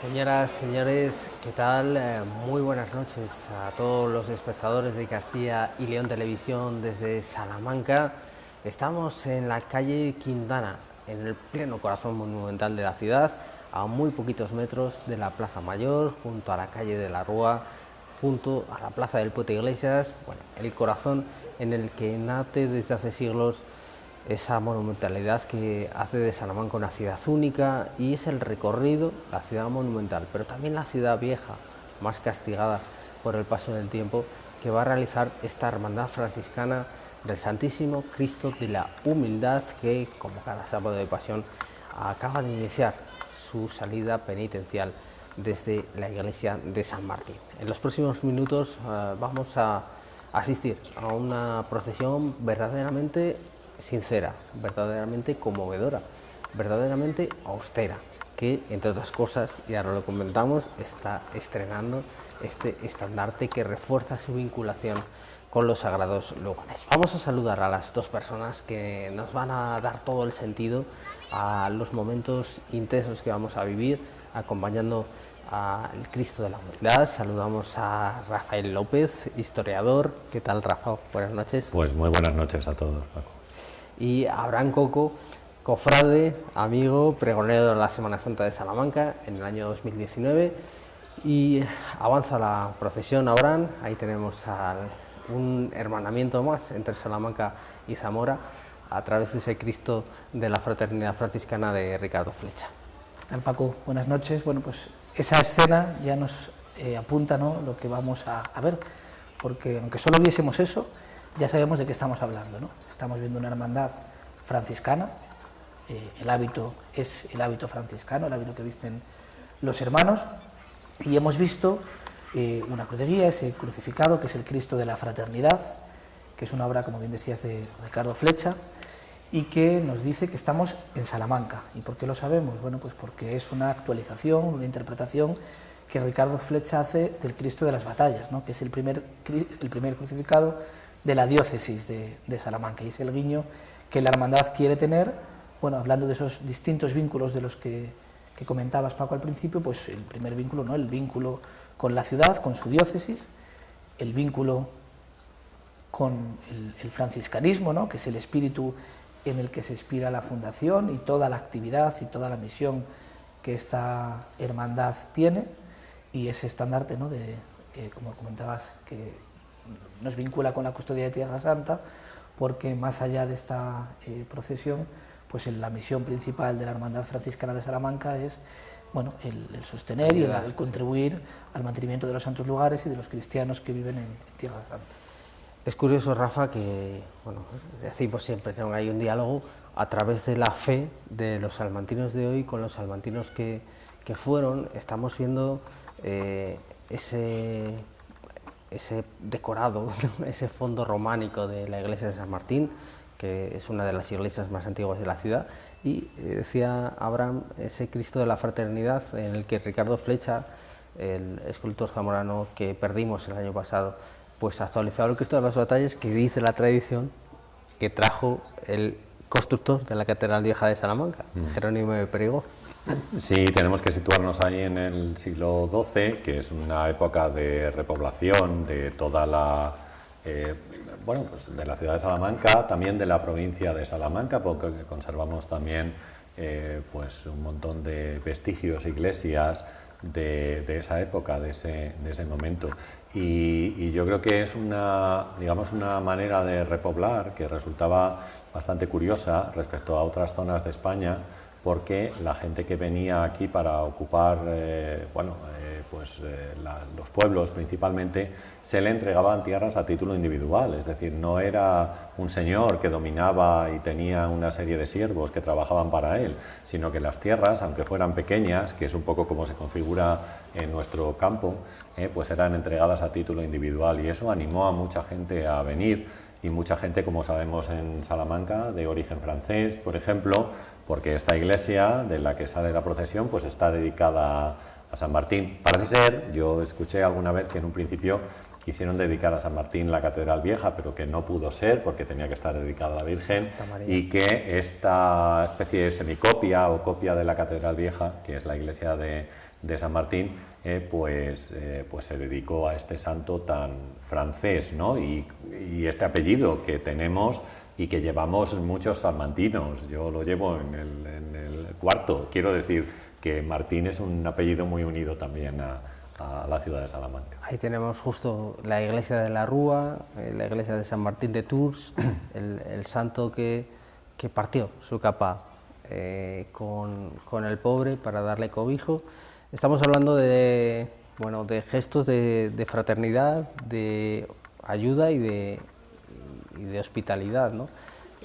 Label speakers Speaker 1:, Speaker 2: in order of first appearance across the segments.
Speaker 1: Señoras, señores, ¿qué tal? Muy buenas noches a todos los espectadores de Castilla y León Televisión desde Salamanca. Estamos en la calle Quintana, en el pleno corazón monumental de la ciudad, a muy poquitos metros de la Plaza Mayor, junto a la calle de la Rúa, junto a la Plaza del Puente Iglesias, bueno, el corazón en el que nace desde hace siglos esa monumentalidad que hace de Salamanca una ciudad única, y es el recorrido, la ciudad monumental, pero también la ciudad vieja, más castigada por el paso del tiempo, que va a realizar esta hermandad franciscana del Santísimo Cristo de la Humildad, que, como cada sábado de pasión, acaba de iniciar su salida penitencial desde la iglesia de San Martín. En los próximos minutos vamos a asistir a una procesión verdaderamente sincera, verdaderamente conmovedora, verdaderamente austera, que, entre otras cosas, y ahora lo comentamos, está estrenando este estandarte que refuerza su vinculación con los sagrados lugares. Vamos a saludar a las dos personas que nos van a dar todo el sentido a los momentos intensos que vamos a vivir acompañando al Cristo de la Humildad. Saludamos a Rafael López, historiador. ¿Qué tal, Rafa? Buenas noches.
Speaker 2: Pues muy buenas noches a todos, Paco.
Speaker 1: Y Abraham Coco, cofrade, amigo, pregonero de la Semana Santa de Salamanca en el año 2019. Y avanza la procesión, Abraham. Ahí tenemos un hermanamiento más entre Salamanca y Zamora a través de ese Cristo de la Fraternidad Franciscana de Ricardo Flecha.
Speaker 3: ¿Qué tal, Paco? Buenas noches. Bueno, pues esa escena ya nos apunta, ¿no?, lo que vamos a ver, porque aunque solo viésemos eso, ya sabemos de qué estamos hablando, ¿no? Estamos viendo una hermandad franciscana, el hábito es el hábito franciscano, el hábito que visten los hermanos, y hemos visto una cruz de guía, ese crucificado, que es el Cristo de la Fraternidad, que es una obra, como bien decías, de Ricardo Flecha, y que nos dice que estamos en Salamanca. ¿Y por qué lo sabemos? Bueno, pues porque es una actualización, una interpretación que Ricardo Flecha hace del Cristo de las Batallas, ¿no?, que es el primer crucificado de la diócesis de Salamanca, y es el guiño que la hermandad quiere tener, bueno, hablando de esos distintos vínculos de los que comentabas, Paco, al principio. Pues el primer vínculo, ¿no?, el vínculo con la ciudad, con su diócesis, el vínculo con el franciscanismo, ¿no?, que es el espíritu en el que se inspira la fundación y toda la actividad y toda la misión que esta hermandad tiene, y ese estandarte, ¿no?, que, como comentabas, que nos vincula con la custodia de Tierra Santa, porque más allá de esta procesión, pues la misión principal de la Hermandad Franciscana de Salamanca es, bueno, el sostener y el contribuir al mantenimiento de los santos lugares y de los cristianos que viven en Tierra Santa.
Speaker 1: Es curioso, Rafa, que, bueno, decimos siempre que hay un diálogo a través de la fe de los salmantinos de hoy con los salmantinos que fueron. Estamos viendo ese decorado, ese fondo románico de la iglesia de San Martín, que es una de las iglesias más antiguas de la ciudad, y decía Abraham, ese Cristo de la Fraternidad en el que Ricardo Flecha, el escultor zamorano que perdimos el año pasado, pues ha actualizado el Cristo de las Batallas, que dice la tradición que trajo el constructor de la Catedral Vieja de Salamanca, Jerónimo de Perigord.
Speaker 2: Sí, tenemos que situarnos ahí en el siglo XII, que es una época de repoblación de toda la, pues de la ciudad de Salamanca, también de la provincia de Salamanca, porque conservamos también pues un montón de vestigios, iglesias de esa época, de ese momento. Y yo creo que es una manera de repoblar que resultaba bastante curiosa respecto a otras zonas de España, porque la gente que venía aquí para ocupar los pueblos principalmente, se le entregaban tierras a título individual, es decir, no era un señor que dominaba y tenía una serie de siervos que trabajaban para él, sino que las tierras, aunque fueran pequeñas, que es un poco como se configura en nuestro campo, pues eran entregadas a título individual, y eso animó a mucha gente a venir, y mucha gente, como sabemos, en Salamanca, de origen francés, por ejemplo, porque esta iglesia de la que sale la procesión pues está dedicada a San Martín. Parece ser, yo escuché alguna vez que en un principio quisieron dedicar a San Martín la Catedral Vieja, pero que no pudo ser porque tenía que estar dedicada a la Virgen, y que esta especie de semicopia o copia de la Catedral Vieja, que es la iglesia de San Martín, pues se dedicó a este santo tan francés, ¿no? Y este apellido que tenemos y que llevamos muchos salmantinos. Yo lo llevo en el cuarto. Quiero decir que Martín es un apellido muy unido también a la ciudad de Salamanca.
Speaker 1: Ahí tenemos justo la iglesia de la Rúa, la iglesia de San Martín de Tours, el santo que partió su capa con el pobre para darle cobijo. Estamos hablando de gestos de fraternidad, de ayuda y de hospitalidad, ¿no?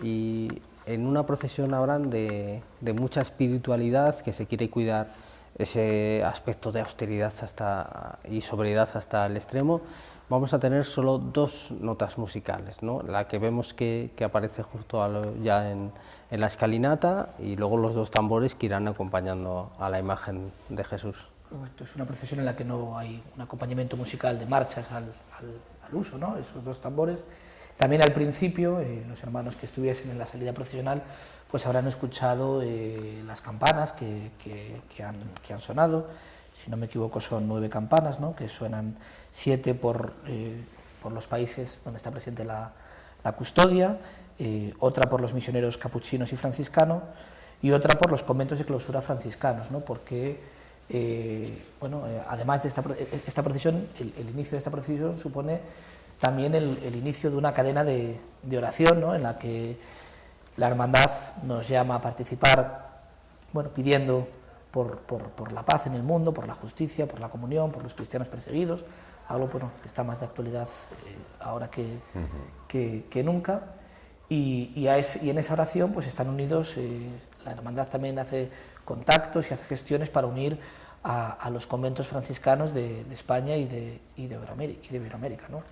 Speaker 1: Y en una procesión habrán de mucha espiritualidad, que se quiere cuidar ese aspecto de austeridad y sobriedad hasta el extremo. Vamos a tener solo 2 notas musicales, ¿no? La que vemos que aparece justo ya en la escalinata, y luego los 2 tambores que irán acompañando a la imagen de Jesús.
Speaker 3: Esto es una procesión en la que no hay un acompañamiento musical de marchas al uso, ¿no? Esos 2 tambores. También al principio, los hermanos que estuviesen en la salida procesional pues habrán escuchado las campanas que han sonado. Si no me equivoco son 9 campanas, ¿no? Que suenan 7 por los países donde está presente la custodia, otra por los misioneros capuchinos y franciscanos, y otra por los conventos de clausura franciscanos, ¿no? Porque además de esta procesión, el inicio de esta procesión supone también el inicio de una cadena de oración, ¿no? En la que la hermandad nos llama a participar, pidiendo por la paz en el mundo, por la justicia, por la comunión, por los cristianos perseguidos, algo que está más de actualidad ahora que nunca, y en esa oración pues están unidos, la hermandad también hace contactos y hace gestiones para unir a los conventos franciscanos de España y de Iberoamérica, ¿no?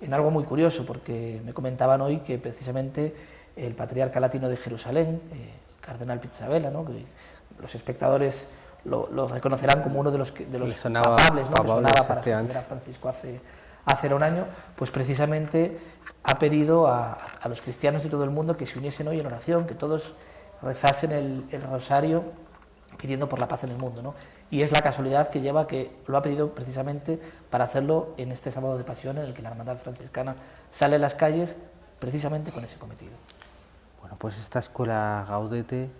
Speaker 3: En algo muy curioso, porque me comentaban hoy que precisamente el patriarca latino de Jerusalén, cardenal Pizzabella, ¿no? Que los espectadores lo reconocerán como uno de los papables, ¿no? Que sonaba para suceder a Francisco hace un año, pues precisamente ha pedido a los cristianos de todo el mundo que se uniesen hoy en oración, que todos rezasen el rosario pidiendo por la paz en el mundo, ¿no? Y es la casualidad que lleva que lo ha pedido precisamente para hacerlo en este sábado de Pasión, en el que la hermandad franciscana sale a las calles precisamente con ese cometido.
Speaker 1: Bueno, pues esta Escola Gaudete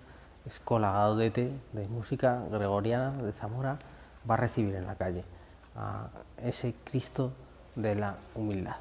Speaker 1: de música gregoriana de Zamora va a recibir en la calle a ese Cristo de la humildad.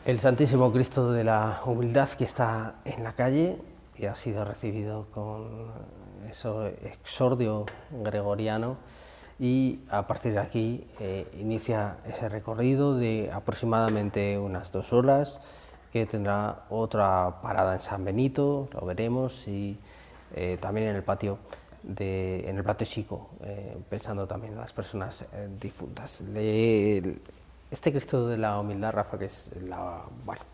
Speaker 1: El Santísimo Cristo de la Humildad, que está en la calle y ha sido recibido con ese exordio gregoriano, y a partir de aquí inicia ese recorrido de aproximadamente unas 2 horas, que tendrá otra parada en San Benito, lo veremos, y también en el patio en el Plato Chico, pensando también en las personas difuntas. Este Cristo de la Humildad, Rafa, que es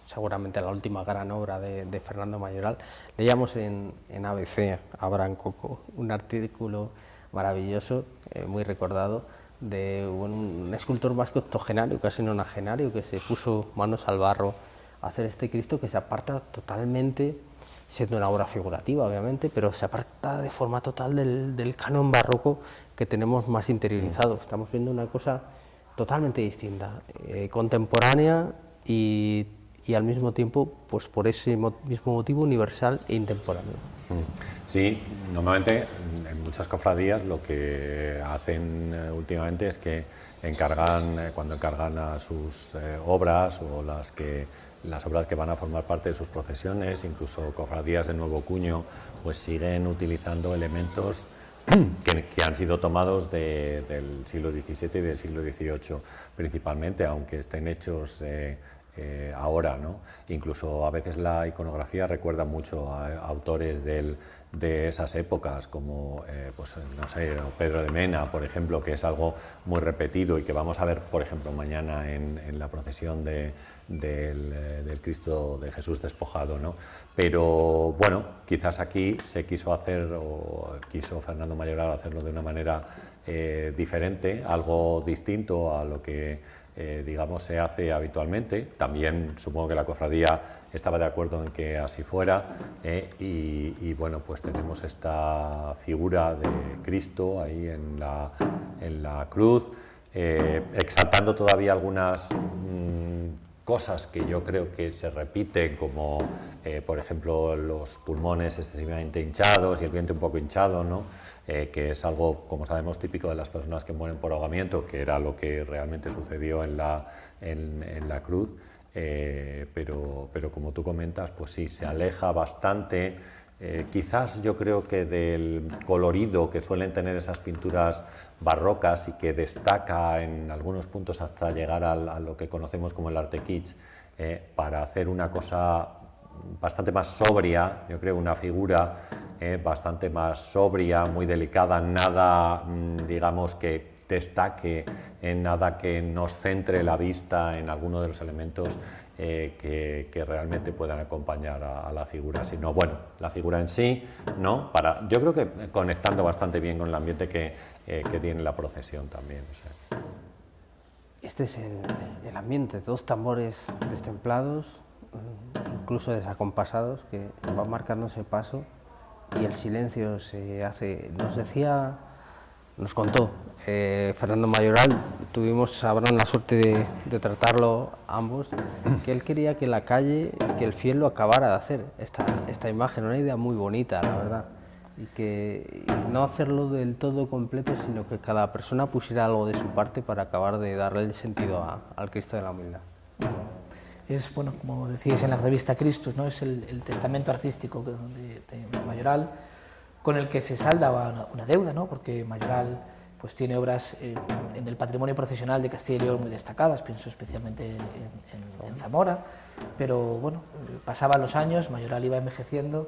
Speaker 1: seguramente la última gran obra de Fernando Mayoral, leíamos en ABC, Abraham Coco, un artículo maravilloso, muy recordado, de un escultor vasco octogenario, casi nonagenario, que se puso manos al barro a hacer este Cristo, que se aparta totalmente, siendo una obra figurativa obviamente, pero se aparta de forma total del canon barroco que tenemos más interiorizado. Estamos viendo una cosa totalmente distinta, contemporánea y al mismo tiempo, pues por ese mismo motivo, universal e intemporáneo.
Speaker 2: Sí, normalmente en muchas cofradías lo que hacen últimamente es que cuando encargan a sus obras o las obras que van a formar parte de sus procesiones, incluso cofradías de nuevo cuño, pues siguen utilizando elementos que han sido tomados del siglo XVII y del siglo XVIII principalmente, aunque estén hechos ahora, ¿no? Incluso a veces la iconografía recuerda mucho a autores de esas épocas, como pues, no sé, Pedro de Mena, por ejemplo, que es algo muy repetido y que vamos a ver, por ejemplo, mañana en la procesión del Cristo de Jesús despojado, ¿no? Pero bueno, quizás aquí se quiso hacer, o quiso Fernando Mayoral hacerlo de una manera diferente, algo distinto a lo que digamos se hace habitualmente. También supongo que la cofradía estaba de acuerdo en que así fuera, y bueno, pues tenemos esta figura de Cristo ahí en la cruz, exaltando todavía algunas cosas que yo creo que se repiten, como por ejemplo los pulmones excesivamente hinchados y el vientre un poco hinchado, ¿no? Que es algo, como sabemos, típico de las personas que mueren por ahogamiento, que era lo que realmente sucedió en la cruz, pero como tú comentas, pues sí, se aleja bastante, quizás yo creo que del colorido que suelen tener esas pinturas barrocas y que destaca en algunos puntos hasta llegar a lo que conocemos como el arte kitsch, para hacer una cosa bastante más sobria, yo creo, una figura bastante más sobria, muy delicada, nada, digamos, que destaque, nada que nos centre la vista en alguno de los elementos que realmente puedan acompañar a la figura, sino, bueno, la figura en sí, ¿no? Yo creo que conectando bastante bien con el ambiente que tiene la procesión también. O sea.
Speaker 1: Este es el ambiente, 2 tambores destemplados, incluso desacompasados, que van marcando ese paso, y el silencio se hace. Nos contó Fernando Mayoral, habrán la suerte de tratarlo ambos, que él quería que la calle, que el fiel lo acabara de hacer, esta imagen, una idea muy bonita, la verdad, y no hacerlo del todo completo, sino que cada persona pusiera algo de su parte para acabar de darle el sentido al Cristo de la Humildad.
Speaker 3: Es, bueno, como decíais en la revista Christus, ¿no? Es el testamento artístico de Mayoral, con el que se salda una deuda, ¿no? Porque Mayoral pues tiene obras en el patrimonio procesional de Castilla y León muy destacadas, pienso especialmente en Zamora, pero bueno, pasaban los años, Mayoral iba envejeciendo,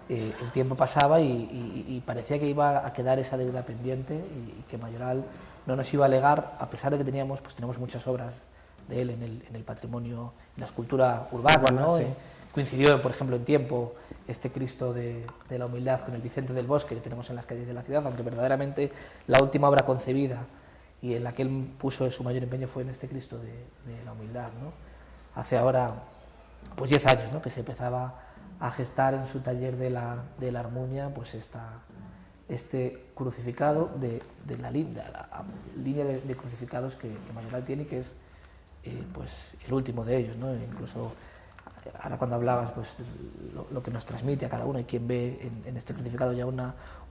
Speaker 3: el tiempo pasaba y parecía que iba a quedar esa deuda pendiente y que Mayoral no nos iba a legar, a pesar de que tenemos muchas obras de él en el patrimonio, en la escultura urbana, ¿no? Sí. Coincidió, por ejemplo, en tiempo este Cristo de la Humildad con el Vicente del Bosque que tenemos en las calles de la ciudad, aunque verdaderamente la última obra concebida y en la que él puso su mayor empeño fue en este Cristo de la Humildad, ¿no? Hace ahora pues 10 años, ¿no? Que se empezaba a gestar en su taller de la Armuña pues este crucificado de la línea de crucificados que Mayoral tiene, que es pues el último de ellos, ¿no? Incluso ahora cuando hablabas, pues lo que nos transmite a cada uno y quien ve en este crucificado ya un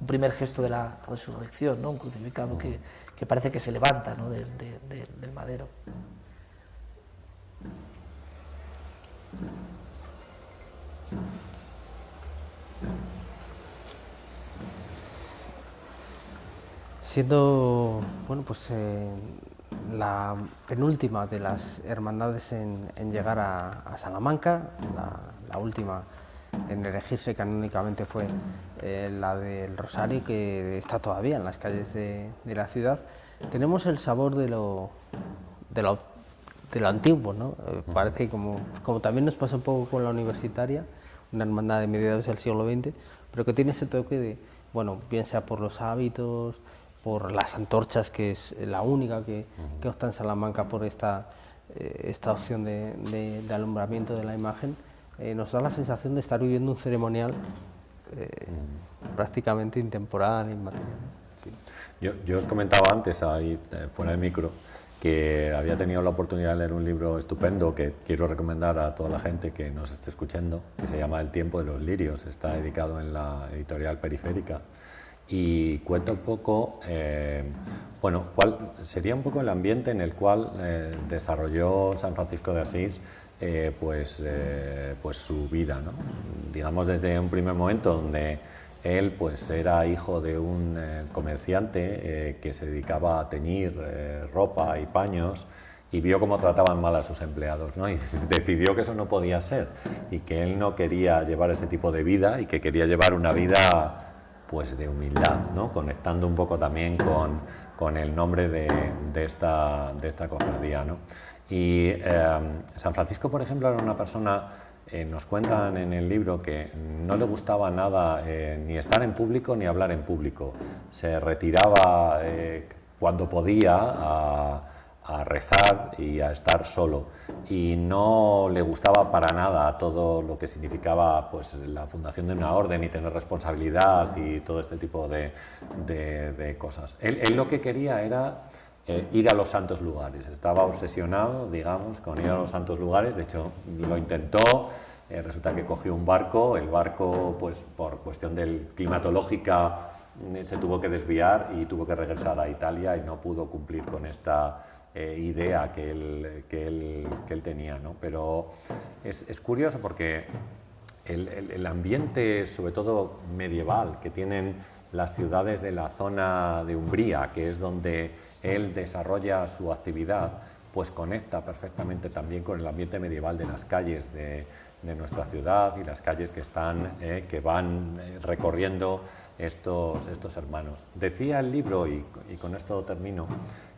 Speaker 3: primer gesto de la resurrección, ¿no? Un crucificado que parece que se levanta, ¿no? del madero.
Speaker 1: siendo bueno, pues, la penúltima de las hermandades en llegar a Salamanca, la última en elegirse canónicamente fue la del Rosario, que está todavía en las calles de la ciudad. Tenemos el sabor de lo antiguo, ¿no? Parece como también nos pasa un poco con la universitaria, una hermandad de mediados del siglo XX, pero que tiene ese toque de, bueno, bien sea por los hábitos, por las antorchas, que es la única que opta en Salamanca por esta opción de alumbramiento de la imagen, nos da la sensación de estar viviendo un ceremonial prácticamente intemporal, inmaterial.
Speaker 2: Sí. Yo os comentaba antes, ahí fuera de micro, que había tenido la oportunidad de leer un libro estupendo que quiero recomendar a toda la gente que nos esté escuchando, que se llama El tiempo de los lirios. Está dedicado en la editorial Periférica y cuenta un poco, bueno, cuál sería un poco el ambiente en el cual desarrolló San Francisco de Asís pues su vida, ¿no? Digamos, desde un primer momento donde él pues era hijo de un comerciante que se dedicaba a teñir ropa y paños, y vio cómo trataban mal a sus empleados, ¿no? Y decidió que eso no podía ser y que él no quería llevar ese tipo de vida y que quería llevar una vida pues de humildad, ¿no? Conectando un poco también con el nombre de esta cofradía, ¿no? Y San Francisco, por ejemplo, era una persona, nos cuentan en el libro, que no le gustaba nada ni estar en público ni hablar en público. Se retiraba cuando podía a rezar y a estar solo, y no le gustaba para nada todo lo que significaba pues la fundación de una orden y tener responsabilidad y todo este tipo de cosas. Él lo que quería era ir a los santos lugares, estaba obsesionado, digamos, con ir a los santos lugares. De hecho lo intentó, resulta que cogió un barco, el barco pues por cuestión climatológica se tuvo que desviar y tuvo que regresar a Italia y no pudo cumplir con esta idea que él tenía, ¿no? Pero es curioso porque el ambiente, sobre todo medieval, que tienen las ciudades de la zona de Umbría, que es donde él desarrolla su actividad, pues conecta perfectamente también con el ambiente medieval de las calles de nuestra ciudad y las calles que van recorriendo estos hermanos. Decía el libro, y con esto termino,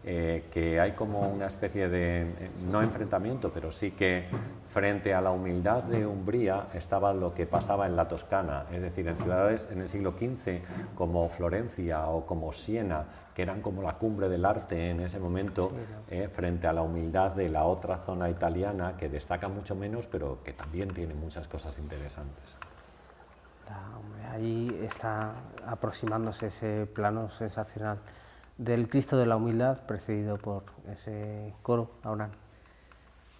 Speaker 2: que hay como una especie de, no enfrentamiento, pero sí que frente a la humildad de Umbría estaba lo que pasaba en la Toscana, es decir, en ciudades en el siglo XV como Florencia o como Siena, que eran como la cumbre del arte en ese momento, frente a la humildad de la otra zona italiana, que destaca mucho menos, pero que también tiene muchas cosas interesantes.
Speaker 1: Ahí está aproximándose ese plano sensacional del Cristo de la Humildad, precedido por ese coro. Ahora,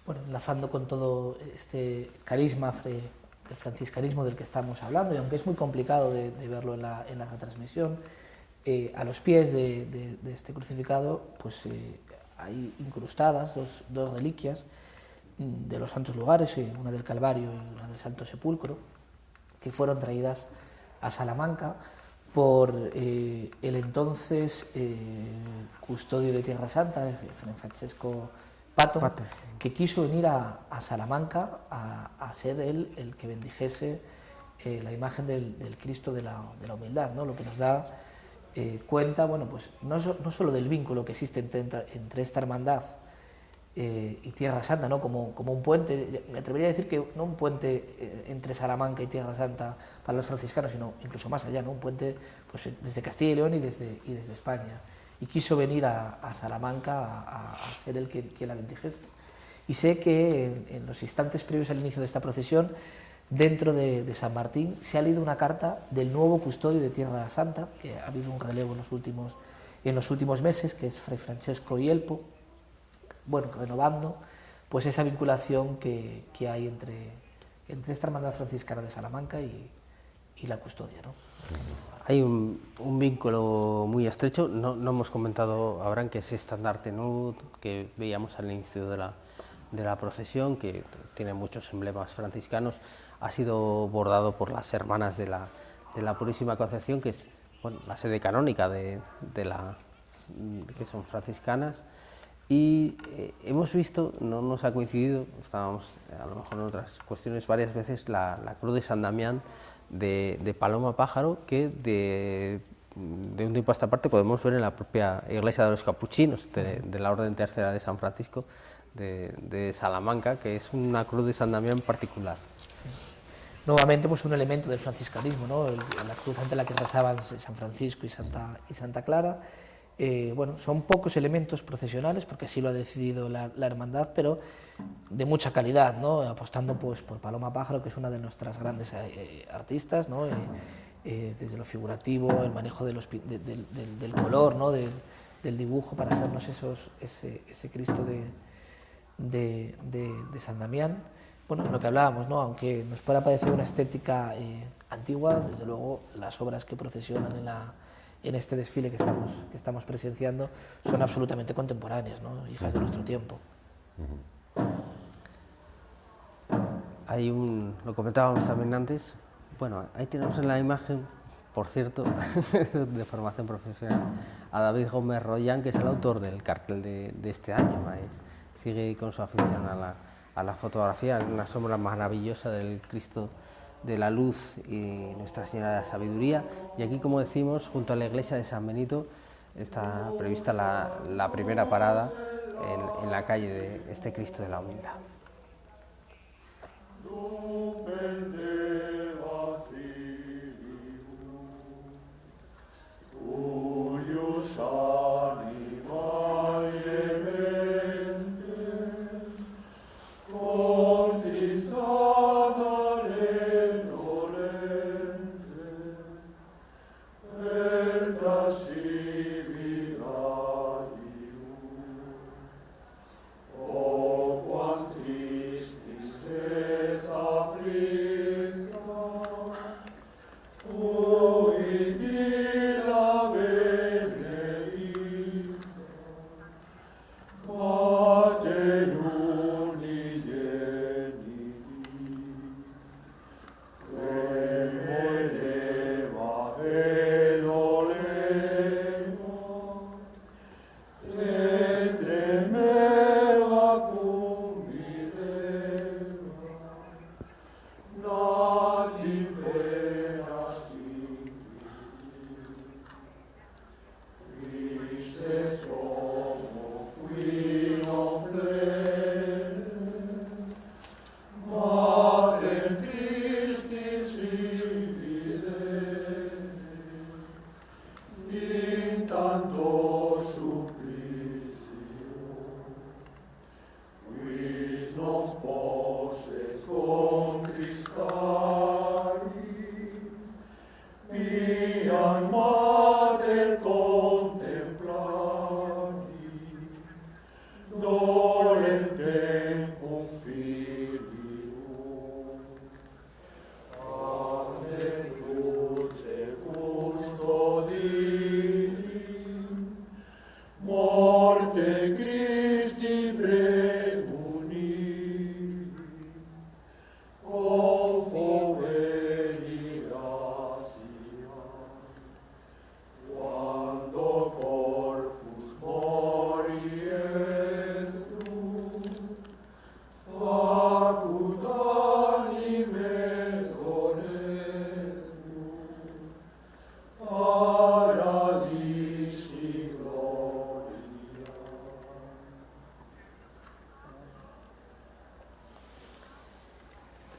Speaker 3: bueno, enlazando con todo este carisma del franciscanismo del que estamos hablando, y aunque es muy complicado de verlo en la retransmisión, a los pies de este crucificado pues hay incrustadas dos reliquias de los santos lugares, una del Calvario y una del Santo Sepulcro, que fueron traídas a Salamanca por el entonces custodio de Tierra Santa, Fray Francesco Pato, que quiso venir a Salamanca a ser él el que bendijese la imagen del Cristo de la Humildad, ¿no? Lo que nos da cuenta, bueno, pues no solo del vínculo que existe entre esta hermandad y Tierra Santa, ¿no? como un puente. Me atrevería a decir que no un puente entre Salamanca y Tierra Santa para los franciscanos, sino incluso más allá, ¿no? Un puente pues, desde Castilla y León y desde España. Y quiso venir a Salamanca a ser el que la bendijese. Y sé que en los instantes previos al inicio de esta procesión, dentro de San Martín, se ha leído una carta del nuevo custodio de Tierra Santa, que ha habido un relevo en los últimos meses, que es Fray Francesco Ielpo, bueno, renovando pues esa vinculación que hay entre esta hermandad franciscana de Salamanca y la custodia, ¿no?
Speaker 1: Hay un vínculo muy estrecho. No hemos comentado, Abraham, que ese estandarte nud que veíamos al inicio de la procesión, que tiene muchos emblemas franciscanos, ha sido bordado por las hermanas de la Purísima Concepción, que es bueno, la sede canónica que son franciscanas, y hemos visto, no nos ha coincidido, estábamos a lo mejor en otras cuestiones varias veces, la cruz de San Damián de Paloma Pájaro, que de un tiempo a esta parte podemos ver en la propia iglesia de los capuchinos, de la Orden Tercera de San Francisco de Salamanca, que es una cruz de San Damián particular.
Speaker 3: Nuevamente, pues un elemento del franciscanismo, ¿no? La cruz ante la que rezaban San Francisco y Santa Clara. Bueno, son pocos elementos procesionales, porque así lo ha decidido la hermandad, pero de mucha calidad, ¿no? Apostando pues por Paloma Pájaro, que es una de nuestras grandes artistas, ¿no? Desde lo figurativo, el manejo del color, ¿no? Del dibujo para hacernos ese Cristo de San Damián. Bueno, lo que hablábamos, ¿no? Aunque nos pueda parecer una estética antigua, desde luego las obras que procesionan en este desfile que estamos presenciando son absolutamente contemporáneas, ¿no? Hijas de nuestro tiempo.
Speaker 1: Lo comentábamos también antes, bueno, ahí tenemos en la imagen, por cierto, de formación profesional, a David Gómez Royán, que es el autor del cartel de este año. Sigue con su afición a la fotografía, una sombra maravillosa del Cristo de la Luz y Nuestra Señora de la Sabiduría. Y aquí, como decimos, junto a la iglesia de San Benito está prevista la primera parada en la calle de este Cristo de la Humildad.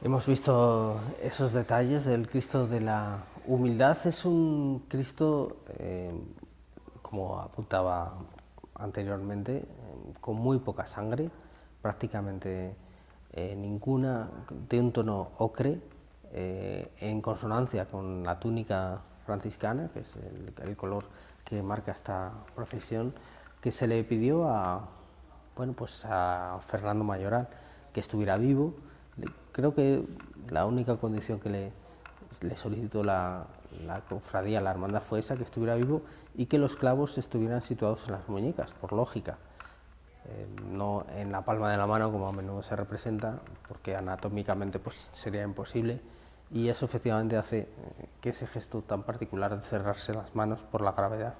Speaker 1: Hemos visto esos detalles del Cristo de la Humildad. Es un Cristo, como apuntaba anteriormente, con muy poca sangre, prácticamente ninguna, de un tono ocre, en consonancia con la túnica franciscana, que es el color que marca esta procesión, que se le pidió a Fernando Mayoral que estuviera vivo. Creo que la única condición que le solicitó la cofradía, la hermandad, fue esa, que estuviera vivo y que los clavos estuvieran situados en las muñecas, por lógica. No en la palma de la mano, como a menudo se representa, porque anatómicamente pues, sería imposible, y eso efectivamente hace que ese gesto tan particular de cerrarse las manos por la gravedad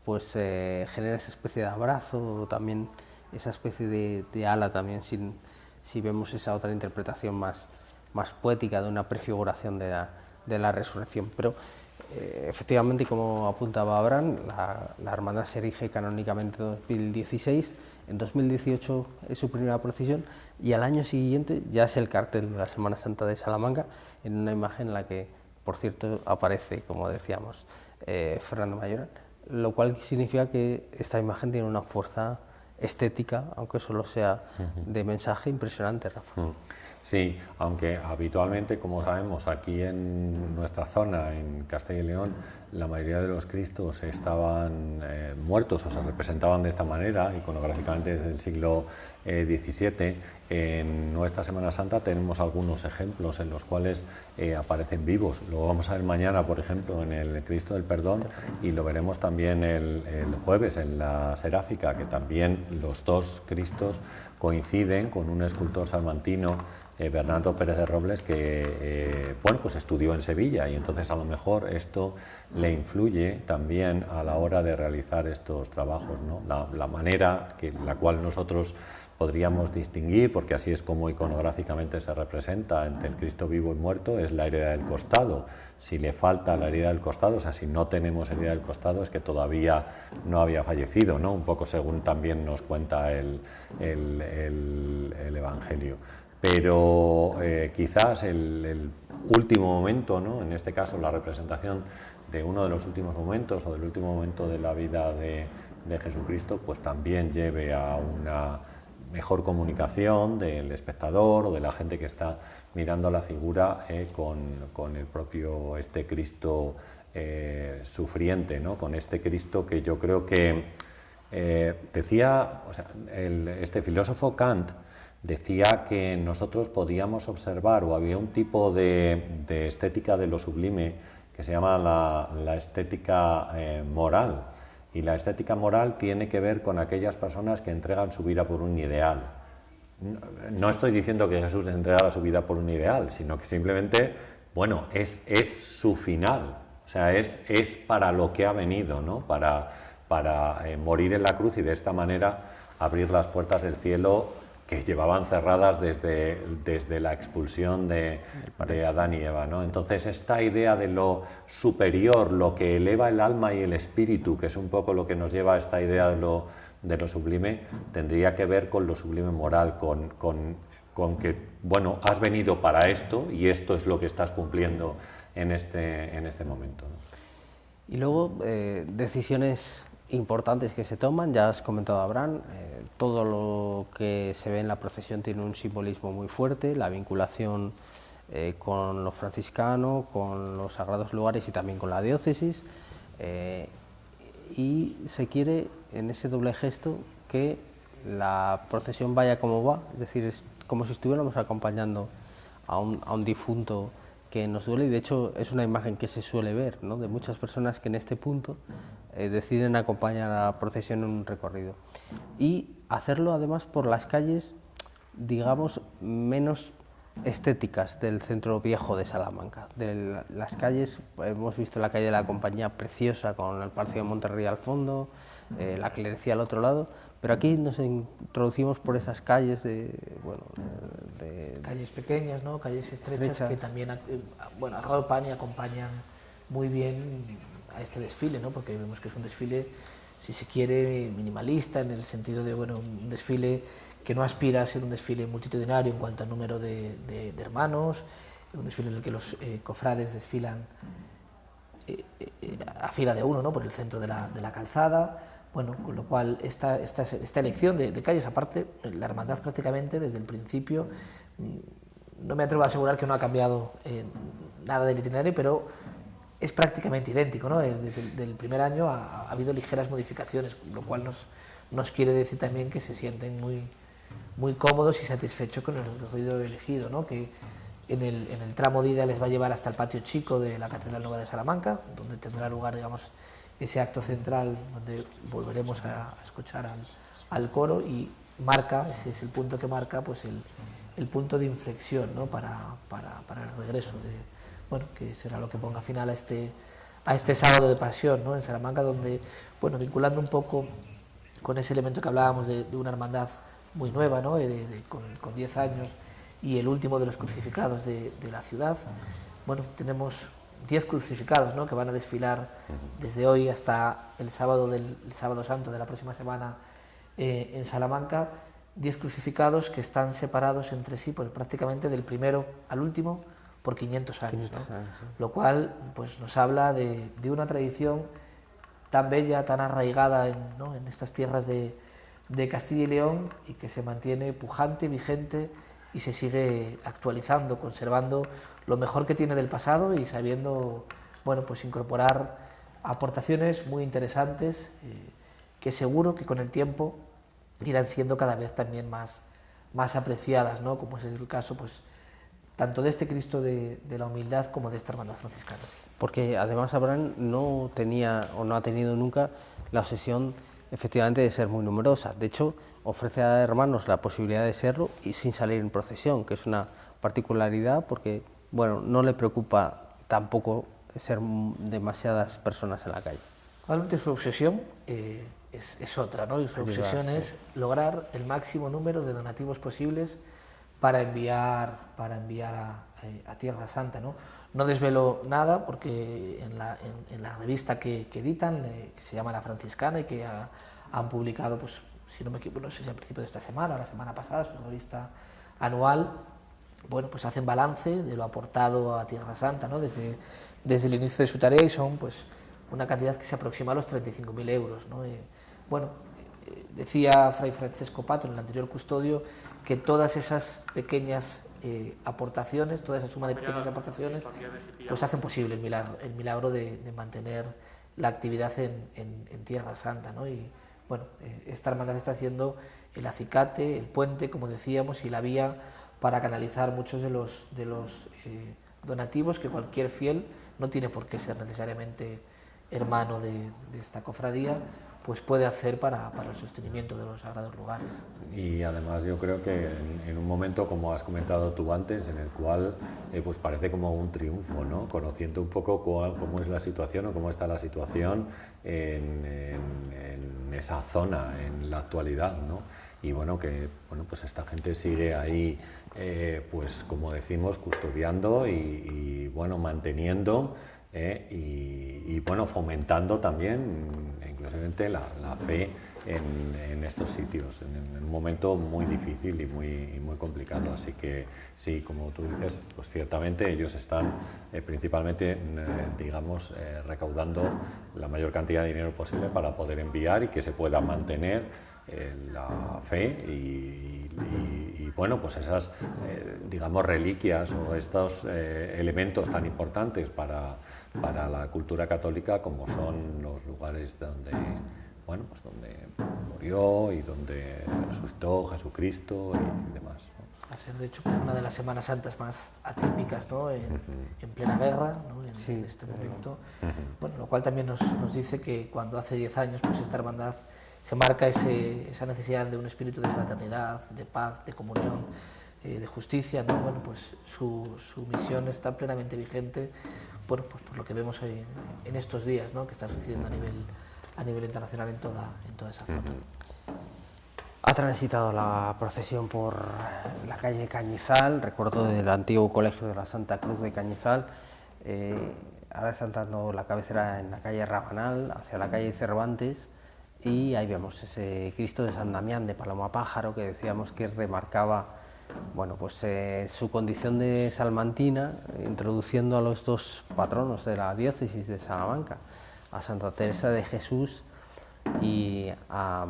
Speaker 1: pues genera esa especie de abrazo, también esa especie de ala también, si vemos esa otra interpretación más poética de una prefiguración de la resurrección. Pero efectivamente, como apuntaba Abraham, la hermandad se erige canónicamente en 2016, en 2018 es su primera procesión y al año siguiente ya es el cartel de la Semana Santa de Salamanca, en una imagen en la que, por cierto, aparece, como decíamos, Fernando Mayoral, lo cual significa que esta imagen tiene una fuerza estética, aunque solo sea de mensaje, impresionante, Rafa.
Speaker 2: Sí, aunque habitualmente, como sabemos, aquí en nuestra zona, en Castilla y León, la mayoría de los Cristos estaban muertos o se representaban de esta manera, iconográficamente desde el siglo XVII. En nuestra Semana Santa tenemos algunos ejemplos en los cuales aparecen vivos. Lo vamos a ver mañana, por ejemplo, en el Cristo del Perdón, y lo veremos también el jueves en la Seráfica, que también los dos Cristos coinciden con un escultor salmantino, Bernardo Pérez de Robles, que bueno, pues estudió en Sevilla, y entonces a lo mejor esto le influye también a la hora de realizar estos trabajos, ¿no? La manera la cual nosotros podríamos distinguir, porque así es como iconográficamente se representa entre el Cristo vivo y muerto, es la herida del costado. Si le falta la herida del costado, o sea, si no tenemos herida del costado, es que todavía no había fallecido, ¿no? Un poco según también nos cuenta el Evangelio. Pero quizás el último momento, ¿no? En este caso la representación de uno de los últimos momentos o del último momento de la vida de Jesucristo, pues también lleve a una mejor comunicación del espectador o de la gente que está mirando la figura con el propio Cristo sufriente, ¿no? Con este Cristo que yo creo que decía, o sea, este filósofo Kant decía que nosotros podíamos observar, o había un tipo de estética de lo sublime que se llama la estética moral. Y la estética moral tiene que ver con aquellas personas que entregan su vida por un ideal. No estoy diciendo que Jesús entregara su vida por un ideal, sino que simplemente, bueno, es su final. O sea, es para lo que ha venido, ¿no? Para morir en la cruz y de esta manera abrir las puertas del cielo que llevaban cerradas desde la expulsión de Adán y Eva, ¿no? Entonces, esta idea de lo superior, lo que eleva el alma y el espíritu, que es un poco lo que nos lleva a esta idea de lo sublime, tendría que ver con lo sublime moral, con que, bueno, has venido para esto y esto es lo que estás cumpliendo en este momento, ¿no?
Speaker 1: Y luego, decisiones importantes que se toman, ya has comentado, Abraham, todo lo que se ve en la procesión tiene un simbolismo muy fuerte, la vinculación con lo franciscano, con los sagrados lugares y también con la diócesis, y se quiere en ese doble gesto que la procesión vaya como va, es decir, es como si estuviéramos acompañando a un difunto que nos duele, y de hecho es una imagen que se suele ver, ¿no? De muchas personas que en este punto deciden acompañar a la procesión en un recorrido, y hacerlo además por las calles, digamos, menos estéticas del centro viejo de Salamanca. De las calles, hemos visto la calle de la Compañía preciosa con el Palacio de Monterrey al fondo, la clerecía al otro lado, pero aquí nos introducimos por esas calles
Speaker 3: calles pequeñas, ¿no? Calles estrechas que también agrupan y acompañan muy bien a este desfile, ¿no? Porque vemos que es un desfile, si se quiere, minimalista, en el sentido de, bueno, un desfile que no aspira a ser un desfile multitudinario en cuanto al número de hermanos, un desfile en el que los cofrades desfilan a fila de uno, ¿no? Por el centro de la calzada. Bueno, con lo cual esta elección de calles, aparte, la hermandad prácticamente desde el principio, no me atrevo a asegurar que no ha cambiado nada del itinerario, pero es prácticamente idéntico, ¿no? Desde el primer año ha habido ligeras modificaciones, lo cual nos quiere decir también que se sienten muy cómodos y satisfechos con el recorrido elegido, ¿no? Que en el tramo de ida les va a llevar hasta el patio chico de la Catedral Nueva de Salamanca, donde tendrá lugar, digamos, ese acto central donde volveremos a escuchar al coro, y ese es el punto que marca pues el punto de inflexión, ¿no? para el regreso, bueno, que será lo que ponga final a este sábado de pasión, ¿no? En Salamanca, donde, bueno, vinculando un poco con ese elemento que hablábamos de una hermandad muy nueva, ¿no? Con 10 años y el último de los crucificados de la ciudad, bueno, tenemos 10 crucificados, ¿no? Que van a desfilar desde hoy hasta el sábado santo de la próxima semana en Salamanca, 10 crucificados que están separados entre sí pues, prácticamente del primero al último por 500 años, ¿no? Lo cual pues, nos habla de una tradición tan bella, tan arraigada en estas tierras de Castilla y León y que se mantiene pujante, vigente y se sigue actualizando, conservando lo mejor que tiene del pasado y sabiendo, bueno, pues incorporar aportaciones muy interesantes que seguro que con el tiempo irán siendo cada vez también más apreciadas, ¿no? Como es el caso pues, tanto de este Cristo de la humildad como de esta hermandad franciscana.
Speaker 1: Porque además Abraham no tenía o no ha tenido nunca la obsesión efectivamente de ser muy numerosa. De hecho, ofrece a hermanos la posibilidad de serlo y sin salir en procesión, que es una particularidad porque, bueno, no le preocupa tampoco ser demasiadas personas en la calle.
Speaker 3: Realmente su obsesión es otra, ¿no? Y su obsesión es lograr el máximo número de donativos posibles para enviar a Tierra Santa, ¿no? No desvelo nada porque en la revista que editan, que se llama La Franciscana y que han publicado, pues, si no me equivoco, no sé si al principio de esta semana o la semana pasada, su revista anual, bueno, pues hacen balance de lo aportado a Tierra Santa, ¿no? Desde el inicio de su tarea y son pues una cantidad que se aproxima a los 35.000 euros, ¿no? Bueno, decía Fray Francesco Pato en el anterior custodio que todas esas pequeñas aportaciones, toda esa suma de pequeñas aportaciones, pues hacen posible el milagro de mantener la actividad en Tierra Santa, ¿no? Y bueno, esta hermandad está haciendo el acicate, el puente, como decíamos, y la vía para canalizar muchos de los donativos que cualquier fiel, no tiene por qué ser necesariamente hermano de esta cofradía, pues puede hacer para el sostenimiento de los sagrados lugares.
Speaker 2: Y además yo creo que en un momento, como has comentado tú antes, en el cual pues parece como un triunfo, ¿no? Conociendo un poco cómo es la situación o cómo está la situación en esa zona en la actualidad, ¿no? Y bueno, pues esta gente sigue ahí, pues como decimos, custodiando y bueno, manteniendo y bueno, fomentando también inclusivamente la fe en estos sitios, en un momento muy difícil y muy complicado. Así que sí, como tú dices, pues ciertamente ellos están principalmente, digamos, recaudando la mayor cantidad de dinero posible para poder enviar y que se pueda mantener la fe y bueno, pues esas, digamos, reliquias o estos elementos tan importantes para la cultura católica como son los lugares donde, bueno, pues donde murió y donde resucitó Jesucristo y demás, ¿no?
Speaker 3: Va a ser, de hecho, pues una de las Semanas Santas más atípicas, ¿no? En plena guerra, ¿no? En este momento. Bueno, lo cual también nos dice que cuando hace 10 años pues esta hermandad se marca esa necesidad de un espíritu de fraternidad, de paz, de comunión, de justicia, ¿no? Bueno, pues su misión está plenamente vigente por lo que vemos en estos días, ¿no? Que está sucediendo a nivel internacional en toda esa zona.
Speaker 1: Ha transitado la procesión por la calle Cañizal, recuerdo del antiguo colegio de la Santa Cruz de Cañizal. Ahora está dando la cabecera en la calle Rabanal, hacia la calle Cervantes, y ahí vemos ese Cristo de San Damián de Paloma Pájaro que decíamos que remarcaba, bueno, pues su condición de salmantina, introduciendo a los dos patronos de la diócesis de Salamanca, a Santa Teresa de Jesús y a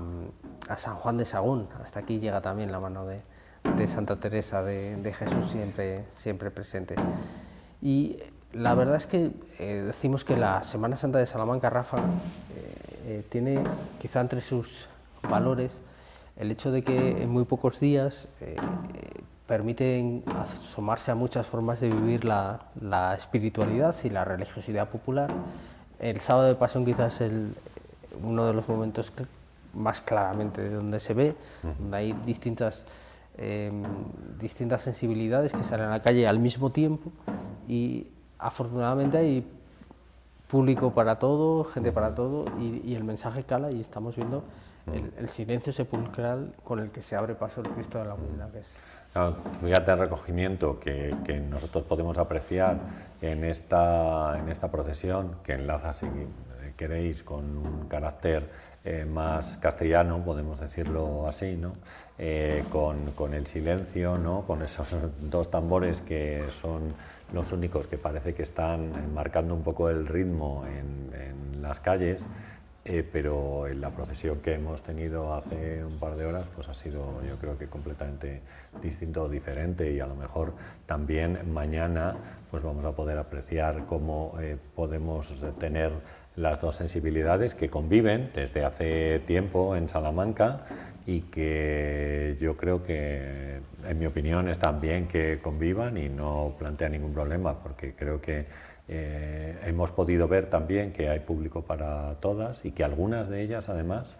Speaker 1: San Juan de Sagún. Hasta aquí llega también la mano de Santa Teresa de Jesús, siempre presente. Y la verdad es que decimos que la Semana Santa de Salamanca, Rafa, tiene quizá entre sus valores el hecho de que en muy pocos días permiten asomarse a muchas formas de vivir la espiritualidad y la religiosidad popular. El sábado de Pasión quizás es uno de los momentos más claramente de donde se ve, donde hay distintas sensibilidades que salen a la calle al mismo tiempo, y afortunadamente hay público para todo, gente para todo, y el mensaje cala, y estamos viendo el silencio sepulcral con el que se abre paso el Cristo de la Humildad. Que es.
Speaker 2: Fíjate el recogimiento que nosotros podemos apreciar en esta procesión, que enlaza, si queréis, con un carácter más castellano, podemos decirlo así, ¿no? Con el silencio, ¿no? Con esos dos tambores que son los únicos que parece que están marcando un poco el ritmo en las calles. Pero en la procesión que hemos tenido hace un par de horas pues ha sido, yo creo que completamente distinto o diferente, y a lo mejor también mañana pues vamos a poder apreciar cómo podemos tener las dos sensibilidades que conviven desde hace tiempo en Salamanca, y que yo creo que, en mi opinión, están bien que convivan y no plantea ningún problema, porque creo que hemos podido ver también que hay público para todas, y que algunas de ellas, además,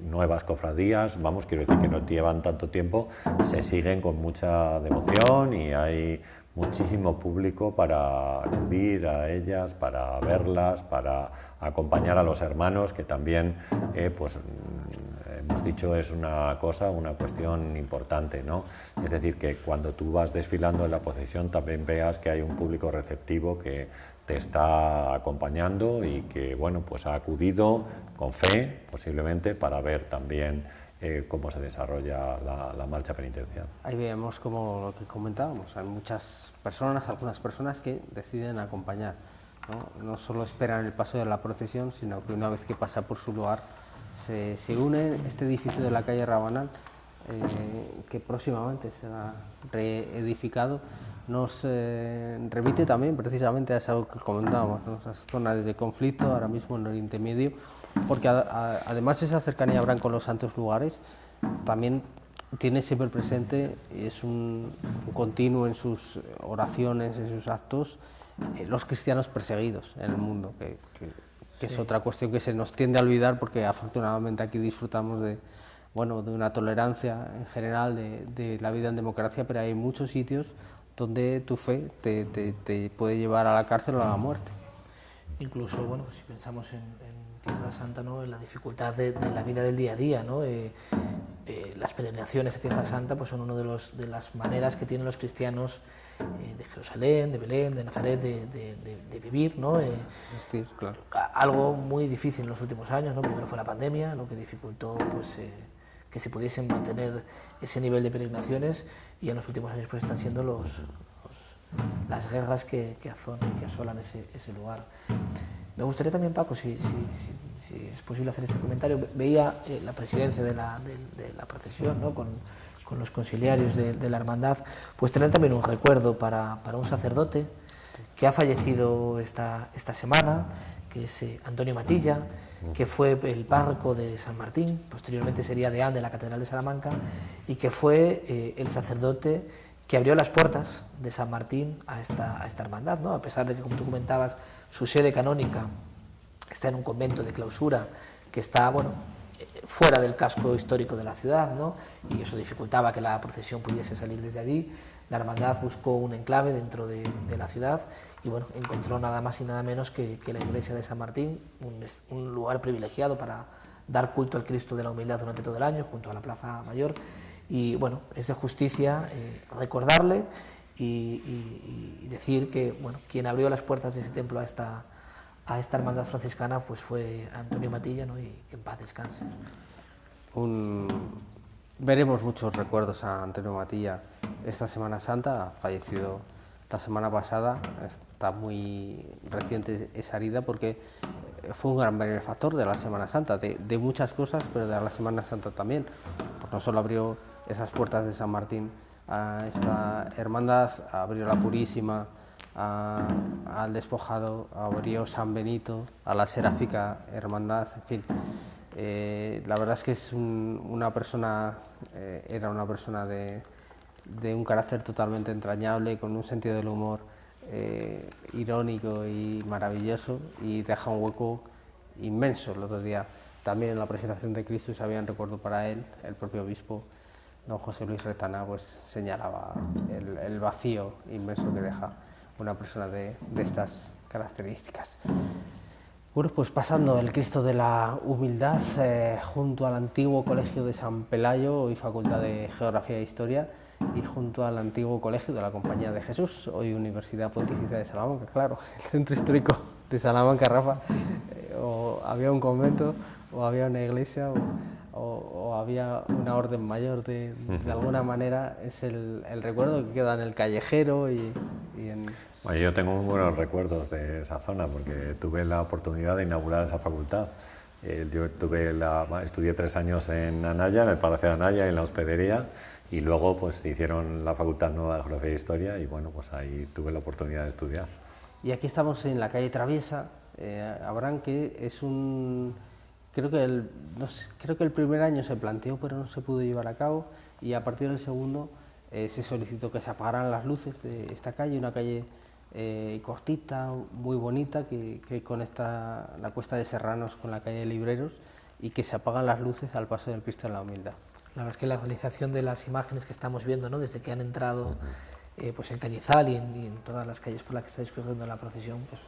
Speaker 2: nuevas cofradías, vamos, quiero decir que no llevan tanto tiempo, se siguen con mucha devoción, y hay muchísimo público para acudir a ellas, para verlas, para acompañar a los hermanos, que también, pues hemos dicho, es una cuestión importante, ¿no? Es decir, que cuando tú vas desfilando en la procesión también veas que hay un público receptivo que te está acompañando, y que, bueno, pues ha acudido con fe, posiblemente, para ver también cómo se desarrolla la marcha penitencial.
Speaker 1: Ahí vemos, como lo que comentábamos, hay muchas personas, algunas personas que deciden acompañar, no solo esperan el paso de la procesión, sino que una vez que pasa por su lugar se une. Este edificio de la calle Rabanal, que próximamente será reedificado, nos remite también precisamente a eso que comentábamos, ¿no? Esas zonas de conflicto ahora mismo en Oriente Medio, porque además esa cercanía Abraham con los santos lugares también tiene siempre presente, y es un continuo en sus oraciones, en sus actos, los cristianos perseguidos en el mundo, que sí, es otra cuestión que se nos tiende a olvidar, porque afortunadamente aquí disfrutamos de una tolerancia en general, de la vida en democracia, pero hay muchos sitios donde tu fe te puede llevar a la cárcel o a la muerte.
Speaker 3: Incluso, bueno, si pensamos en Tierra Santa, ¿no?, en la dificultad de la vida del día a día, ¿no? Las peregrinaciones a Tierra Santa pues son una de las maneras que tienen los cristianos de Jerusalén, de Belén, de Nazaret, de vivir, ¿no?
Speaker 1: Sí, claro.
Speaker 3: Algo muy difícil en los últimos años, ¿no? Primero fue la pandemia, lo que dificultó pues, que se pudiesen mantener ese nivel de peregrinaciones, y en los últimos años pues están siendo las guerras que asolan ese lugar. Me gustaría también, Paco, si es posible hacer este comentario. Veía la presidencia de la procesión, ¿no?, con los conciliarios de la hermandad, pues tener también un recuerdo para un sacerdote que ha fallecido esta semana, que es Antonio Matilla, que fue el párroco de San Martín, posteriormente sería deán de la Catedral de Salamanca, y que fue el sacerdote que abrió las puertas de San Martín a esta hermandad, ¿no? A pesar de que, como tú comentabas, su sede canónica está en un convento de clausura que está, bueno, fuera del casco histórico de la ciudad, ¿no? Y eso dificultaba que la procesión pudiese salir desde allí. La hermandad buscó un enclave dentro de la ciudad, y bueno, encontró nada más y nada menos que la iglesia de San Martín, un lugar privilegiado para dar culto al Cristo de la Humildad durante todo el año, junto a la Plaza Mayor. Y bueno, es de justicia recordarle y decir que, bueno, quien abrió las puertas de ese templo a esta hermandad franciscana pues fue Antonio Matilla, ¿no? Y que en paz descanse.
Speaker 1: Veremos muchos recuerdos a Antonio Matilla esta Semana Santa. Ha fallecido la semana pasada, está muy reciente esa herida, porque fue un gran benefactor de la Semana Santa, de muchas cosas, pero de la Semana Santa también. Pues no solo abrió esas puertas de San Martín a esta hermandad, abrió la Purísima, al Despojado, abrió San Benito, a la Seráfica Hermandad, en fin. La verdad es que es era una persona de un carácter totalmente entrañable, con un sentido del humor irónico y maravilloso, y deja un hueco inmenso. El otro día también en la presentación de Cristo, si habían recuerdo para él, el propio obispo don José Luis Retana pues señalaba el vacío inmenso que deja una persona de estas características. Bueno, pues pasando el Cristo de la Humildad junto al antiguo Colegio de San Pelayo, hoy Facultad de Geografía e Historia, y junto al antiguo Colegio de la Compañía de Jesús, hoy Universidad Pontificia de Salamanca, claro, el centro histórico de Salamanca, Rafa, o había un convento, o había una iglesia, o había una orden mayor, de alguna manera es el recuerdo que queda en el callejero y en...
Speaker 2: Bueno, yo tengo muy buenos recuerdos de esa zona porque tuve la oportunidad de inaugurar esa facultad. Yo estudié 3 años en Anaya, en el Palacio de Anaya, en la hospedería, y luego pues hicieron la Facultad Nueva de Geografía e Historia y bueno, pues ahí tuve la oportunidad de estudiar.
Speaker 1: Y aquí estamos en la calle Traviesa, Abraham, que es un... Creo que el primer año se planteó pero no se pudo llevar a cabo, y a partir del segundo se solicitó que se apagaran las luces de esta calle, una calle cortita, muy bonita, que conecta la Cuesta de Serranos con la calle de Libreros, y que se apagan las luces al paso del Cristo de la Humildad.
Speaker 3: La verdad es que la realización de las imágenes que estamos viendo, ¿no?, desde que han entrado pues en Cañizal y en todas las calles por las que está discurriendo la procesión, pues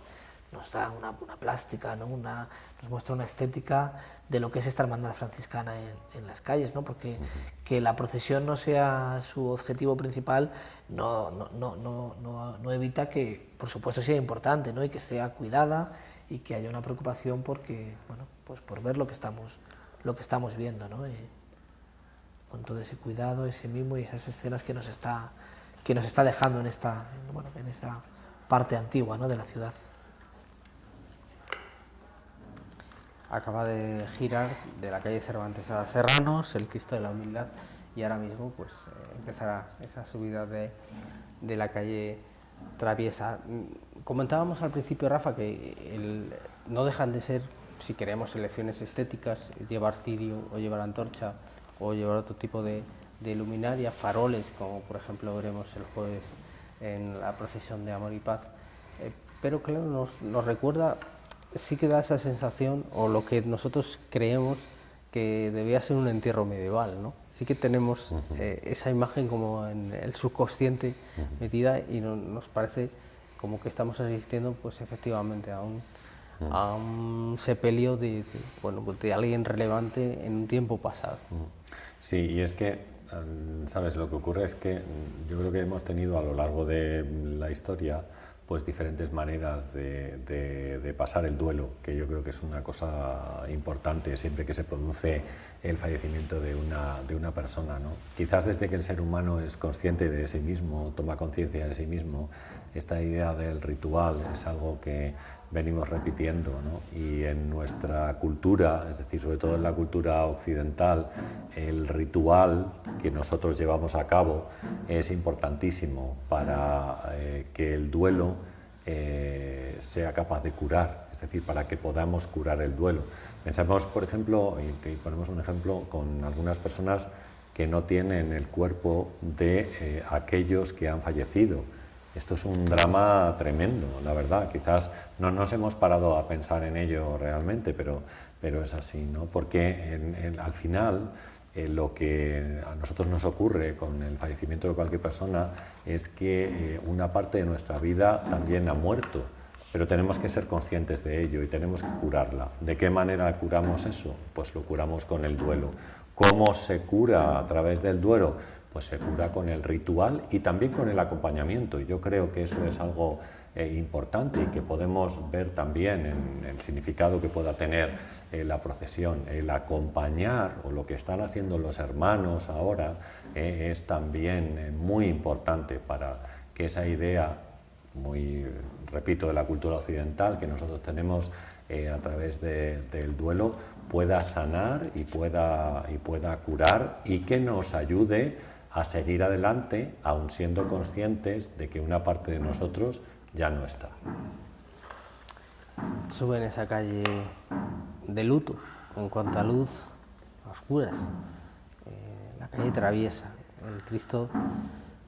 Speaker 3: nos da una plástica, ¿no?, nos muestra una estética de lo que es esta hermandad franciscana en las calles, ¿no?, porque que la procesión no sea su objetivo principal no evita que, por supuesto, sea importante, ¿no?, y que sea cuidada y que haya una preocupación porque, bueno, pues por ver lo que estamos viendo, ¿no?, con todo ese cuidado, ese mimo y esas escenas que nos está dejando en esa parte antigua, ¿no?, de la ciudad.
Speaker 1: Acaba de girar de la calle Cervantes a Serranos, el Cristo de la Humildad, y ahora mismo pues empezará esa subida de la calle Traviesa. Comentábamos al principio, Rafa, que no dejan de ser, si queremos elecciones estéticas, llevar cirio o llevar antorcha o llevar otro tipo de luminaria, faroles, como por ejemplo veremos el jueves en la procesión de Amor y Paz, pero claro, nos recuerda, sí que da esa sensación, o lo que nosotros creemos que debía ser un entierro medieval, ¿no? Sí que tenemos esa imagen como en el subconsciente metida, y nos parece como que estamos asistiendo pues efectivamente a un sepelio de alguien relevante en un tiempo pasado.
Speaker 2: Sí, y es que, ¿sabes? Lo que ocurre es que yo creo que hemos tenido a lo largo de la historia pues diferentes maneras de pasar el duelo, que yo creo que es una cosa importante siempre que se produce el fallecimiento de una persona, ¿no? Quizás desde que el ser humano es consciente de sí mismo, toma conciencia de sí mismo, esta idea del ritual es algo que venimos repitiendo, ¿no? Y en nuestra cultura, es decir, sobre todo en la cultura occidental, el ritual que nosotros llevamos a cabo es importantísimo para que el duelo sea capaz de curar, es decir, para que podamos curar el duelo. Pensamos, por ejemplo, y ponemos un ejemplo con algunas personas que no tienen el cuerpo de aquellos que han fallecido. Esto es un drama tremendo, la verdad. Quizás no nos hemos parado a pensar en ello realmente, pero es así, ¿no? Porque al final lo que a nosotros nos ocurre con el fallecimiento de cualquier persona es que una parte de nuestra vida también ha muerto, pero tenemos que ser conscientes de ello y tenemos que curarla. ¿De qué manera curamos eso? Pues lo curamos con el duelo. ¿Cómo se cura a través del duelo? Pues se cura con el ritual y también con el acompañamiento. Y yo creo que eso es algo importante y que podemos ver también en el significado que pueda tener la procesión. El acompañar, o lo que están haciendo los hermanos ahora, es también muy importante para que esa idea, repito, de la cultura occidental que nosotros tenemos a través del duelo, pueda sanar y pueda curar, y que nos ayude a seguir adelante, aun siendo conscientes de que una parte de nosotros ya no está.
Speaker 1: Suben esa calle de luto, en cuanto a luz, a oscuras, la calle Traviesa, el Cristo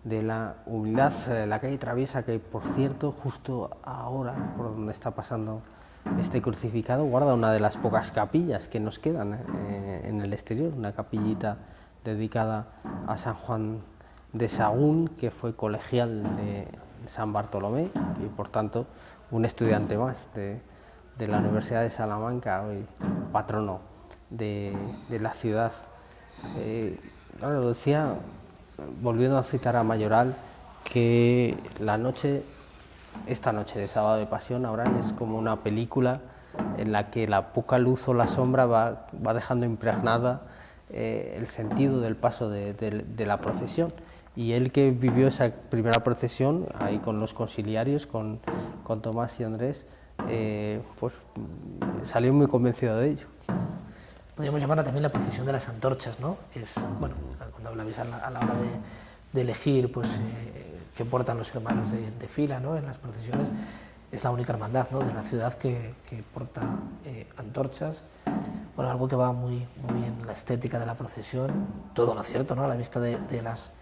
Speaker 1: de la Humildad, la calle Traviesa, que por cierto, justo ahora, por donde está pasando este crucificado guarda una de las pocas capillas que nos quedan en el exterior, una capillita dedicada a San Juan de Sagún, que fue colegial de San Bartolomé y por tanto un estudiante más de la Universidad de Salamanca, hoy patrono de la ciudad. Claro, lo decía, volviendo a citar a Mayoral, que esta noche de Sábado de Pasión, Abraham, es como una película en la que la poca luz o la sombra va dejando impregnada el sentido del paso de la procesión. Y él, que vivió esa primera procesión ahí con los conciliarios, con Tomás y Andrés, pues salió muy convencido de ello.
Speaker 3: Podríamos llamarla también la procesión de las antorchas, ¿no? Es, bueno, cuando hablabais a la hora de elegir, pues, qué portan los hermanos de fila, ¿no? En las procesiones, es la única hermandad, ¿no?, de la ciudad que porta antorchas. Bueno, algo que va muy en la estética de la procesión, todo lo cierto, ¿no?, a la vista de las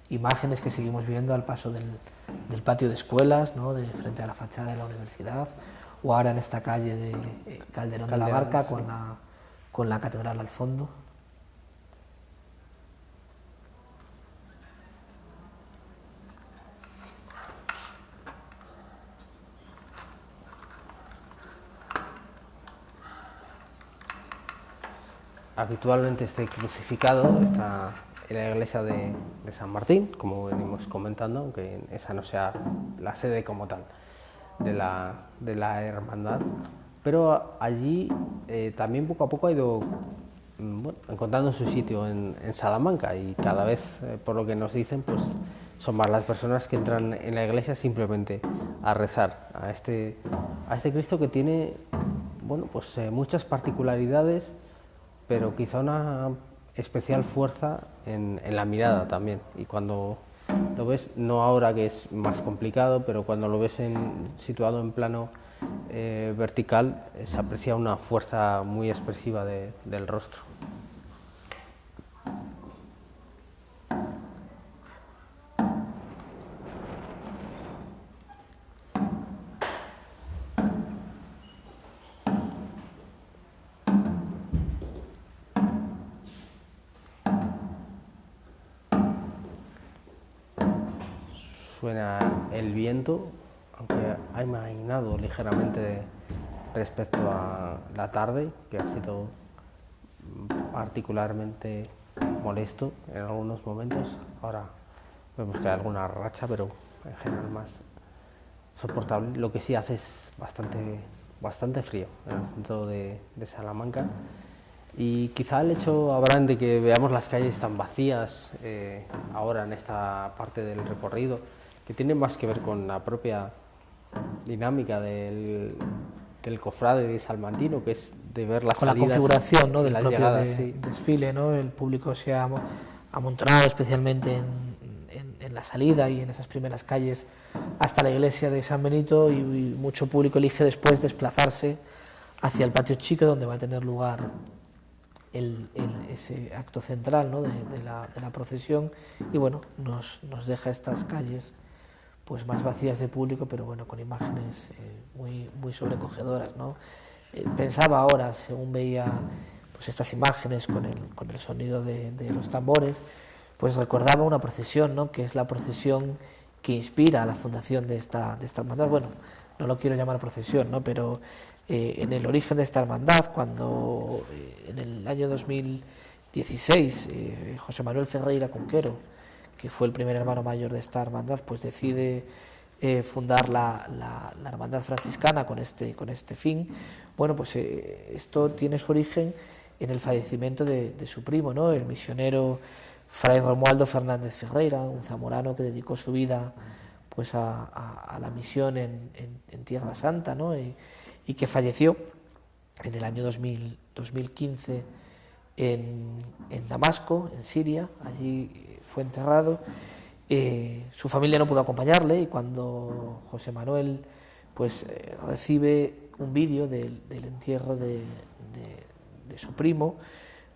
Speaker 3: imágenes que seguimos viendo al paso del patio de escuelas, ¿no?, de frente a la fachada de la universidad, o ahora en esta calle de Calderón de la Barca, sí, con la catedral al fondo.
Speaker 1: Habitualmente este crucificado está en la iglesia de San Martín, como venimos comentando, aunque esa no sea la sede como tal de la hermandad, pero allí también poco a poco ha ido encontrando su sitio en Salamanca, y cada vez, por lo que nos dicen, pues son más las personas que entran en la iglesia simplemente a rezar a este Cristo, que tiene, bueno, pues muchas particularidades, pero quizá una especial fuerza en la mirada también. Y cuando lo ves, no ahora que es más complicado, pero cuando lo ves situado en plano vertical, se aprecia una fuerza muy expresiva del rostro. Suena el viento, aunque ha amainado ligeramente respecto a la tarde, que ha sido particularmente molesto en algunos momentos. Ahora vemos que hay alguna racha, pero en general más soportable. Lo que sí hace es bastante frío en el centro de Salamanca. Y quizá el hecho, Abraham, de que veamos las calles tan vacías ahora en esta parte del recorrido, que tiene más que ver con la propia dinámica del cofrade salmantino, que es de ver las salidas,
Speaker 3: con la configuración, ¿no?, del propio
Speaker 1: llegadas, sí,
Speaker 3: desfile, ¿no? El público se ha amontonado especialmente en la salida y en esas primeras calles hasta la iglesia de San Benito, y mucho público elige después desplazarse hacia el patio chico, donde va a tener lugar ese acto central, ¿no?, de la procesión, y bueno, nos deja estas calles pues más vacías de público, pero bueno, con imágenes muy sobrecogedoras, ¿no? Pensaba ahora, según veía pues estas imágenes con el sonido de los tambores, pues recordaba una procesión, ¿no?, que es la procesión que inspira a la fundación de esta hermandad. Bueno, no lo quiero llamar procesión, ¿no?, pero en el origen de esta hermandad, cuando en el año 2016 José Manuel Ferreira Conquero, que fue el primer hermano mayor de esta hermandad, pues decide fundar la hermandad franciscana con este fin. Bueno, pues esto tiene su origen en el fallecimiento de su primo, ¿no?, el misionero Fray Romualdo Fernández Ferreira, un zamorano que dedicó su vida pues a la misión en Tierra Santa, ¿no?, y que falleció en el año 2015 en Damasco, en Siria. Allí fue enterrado. Su familia no pudo acompañarle, y cuando José Manuel pues recibe un vídeo del entierro de su primo,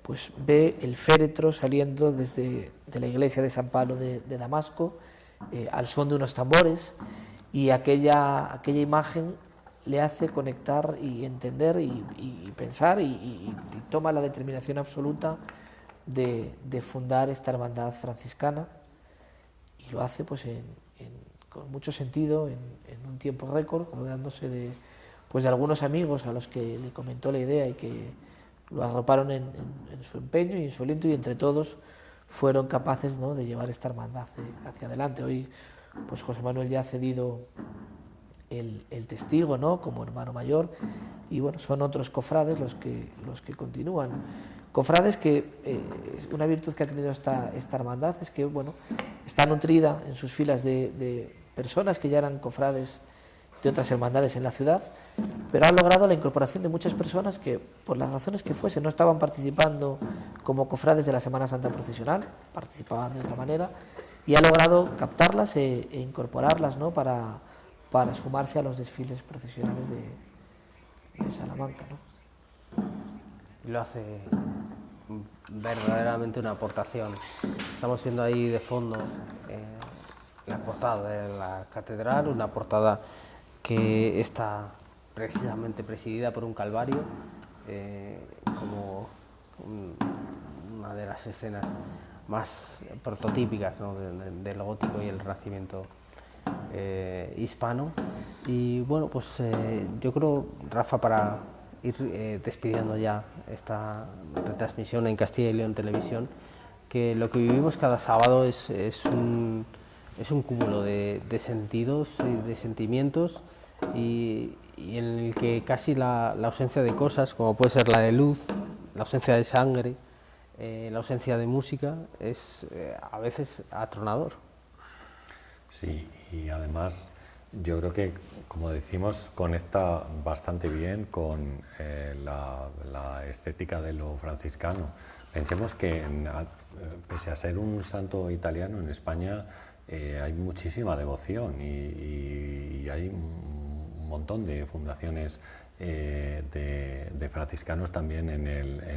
Speaker 3: pues ve el féretro saliendo de la iglesia de San Pablo de Damasco, al son de unos tambores, y aquella imagen le hace conectar y entender y pensar y toma la determinación absoluta de fundar esta hermandad franciscana, y lo hace pues con mucho sentido, en un tiempo récord, rodeándose de algunos amigos a los que le comentó la idea y que lo arroparon en su empeño y en su aliento, y entre todos fueron capaces, ¿no?, de llevar esta hermandad hacia adelante. Hoy pues José Manuel ya ha cedido el testigo, ¿no?, como hermano mayor, y bueno, son otros cofrades los que continúan. Cofrades que una virtud que ha tenido esta hermandad es que, bueno, está nutrida en sus filas de personas que ya eran cofrades de otras hermandades en la ciudad, pero han logrado la incorporación de muchas personas que, por las razones que fuesen, no estaban participando como cofrades de la Semana Santa procesional, participaban de otra manera, y ha logrado captarlas e incorporarlas, ¿no?, para sumarse a los desfiles procesionales de Salamanca, ¿no?
Speaker 1: Y lo hace verdaderamente una aportación. Estamos viendo ahí de fondo la portada de la catedral, una portada que está precisamente presidida por un calvario, como una de las escenas más prototípicas, ¿no?, del gótico y el renacimiento hispano. Y bueno, pues yo creo, Rafa, para ir despidiendo ya esta retransmisión en Castilla y León Televisión, que lo que vivimos cada sábado es un cúmulo de sentidos y de sentimientos, y en el que casi la ausencia de cosas, como puede ser la de luz, la ausencia de sangre, la ausencia de música, es a veces atronador.
Speaker 2: Sí, y además yo creo que, como decimos, conecta bastante bien con la estética de lo franciscano. Pensemos que, pese a ser un santo italiano, en España hay muchísima devoción y hay un montón de fundaciones de franciscanos también en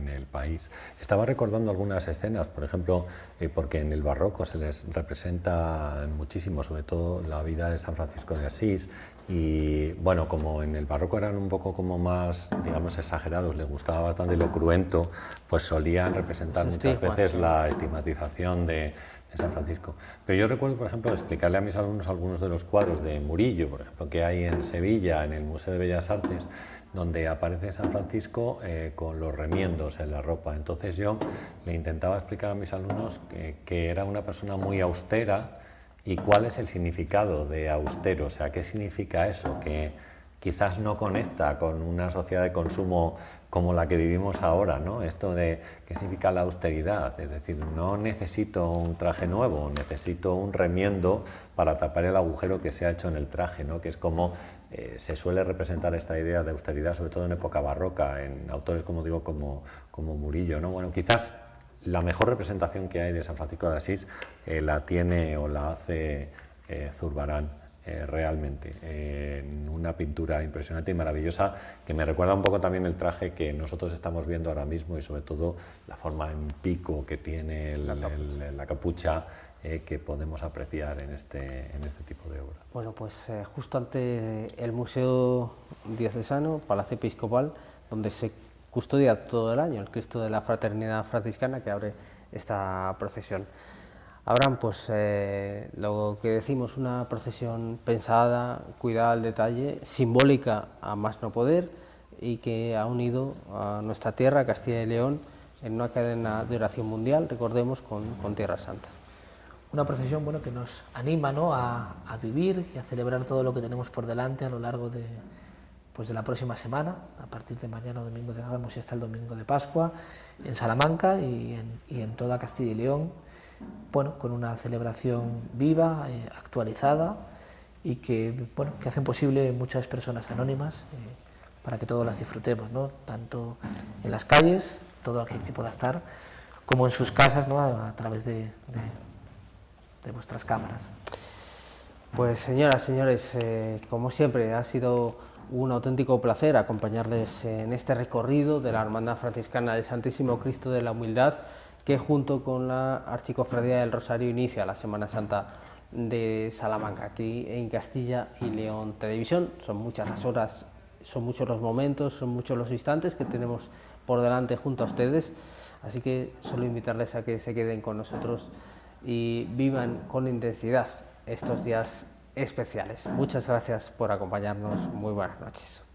Speaker 2: el país. Estaba recordando algunas escenas, por ejemplo, porque en el barroco se les representa muchísimo, sobre todo la vida de San Francisco de Asís, y bueno, como en el barroco eran un poco como más, digamos, exagerados, les gustaba bastante lo cruento, pues solían representar muchas veces la estigmatización de San Francisco. Pero yo recuerdo, por ejemplo, explicarle a mis alumnos algunos de los cuadros de Murillo, por ejemplo, que hay en Sevilla, en el Museo de Bellas Artes, donde aparece San Francisco con los remiendos en la ropa. Entonces yo le intentaba explicar a mis alumnos que era una persona muy austera y cuál es el significado de austero, o sea, qué significa eso, que quizás no conecta con una sociedad de consumo como la que vivimos ahora, ¿no? Esto de qué significa la austeridad, es decir, no necesito un traje nuevo, necesito un remiendo para tapar el agujero que se ha hecho en el traje, ¿no?, que es como se suele representar esta idea de austeridad, sobre todo en época barroca, en autores, como digo, como Murillo, ¿no? Bueno, quizás la mejor representación que hay de San Francisco de Asís la tiene o la hace Zurbarán. Realmente, en una pintura impresionante y maravillosa, que me recuerda un poco también el traje que nosotros estamos viendo ahora mismo, y sobre todo la forma en pico que tiene la capucha, que podemos apreciar en este tipo de obra.
Speaker 1: Bueno, pues justo ante el Museo Diocesano, Palacio Episcopal, donde se custodia todo el año el Cristo de la Fraternidad Franciscana, que abre esta procesión. Abraham, pues lo que decimos, una procesión pensada, cuidada al detalle, simbólica a más no poder, y que ha unido a nuestra tierra, Castilla y León, en una cadena de oración mundial, recordemos, con Tierra Santa.
Speaker 3: Una procesión, bueno, que nos anima, ¿no?, a vivir y a celebrar todo lo que tenemos por delante a lo largo de la próxima semana, a partir de mañana, domingo de Ramos, y hasta el domingo de Pascua, en Salamanca y en toda Castilla y León. Bueno, con una celebración viva, actualizada, y que hacen posible muchas personas anónimas para que todos las disfrutemos, ¿no?, tanto en las calles, todo aquel que pueda estar, como en sus casas, ¿no?, a través de vuestras cámaras.
Speaker 1: Pues señoras, señores, como siempre ha sido un auténtico placer acompañarles en este recorrido de la Hermandad Franciscana del Santísimo Cristo de la Humildad, que junto con la Archicofradía del Rosario inicia la Semana Santa de Salamanca, aquí en Castilla y León Televisión. Son muchas las horas son muchos los momentos, son muchos los instantes que tenemos por delante junto a ustedes, así que solo invitarles a que se queden con nosotros y vivan con intensidad estos días especiales. Muchas gracias por acompañarnos, muy buenas noches.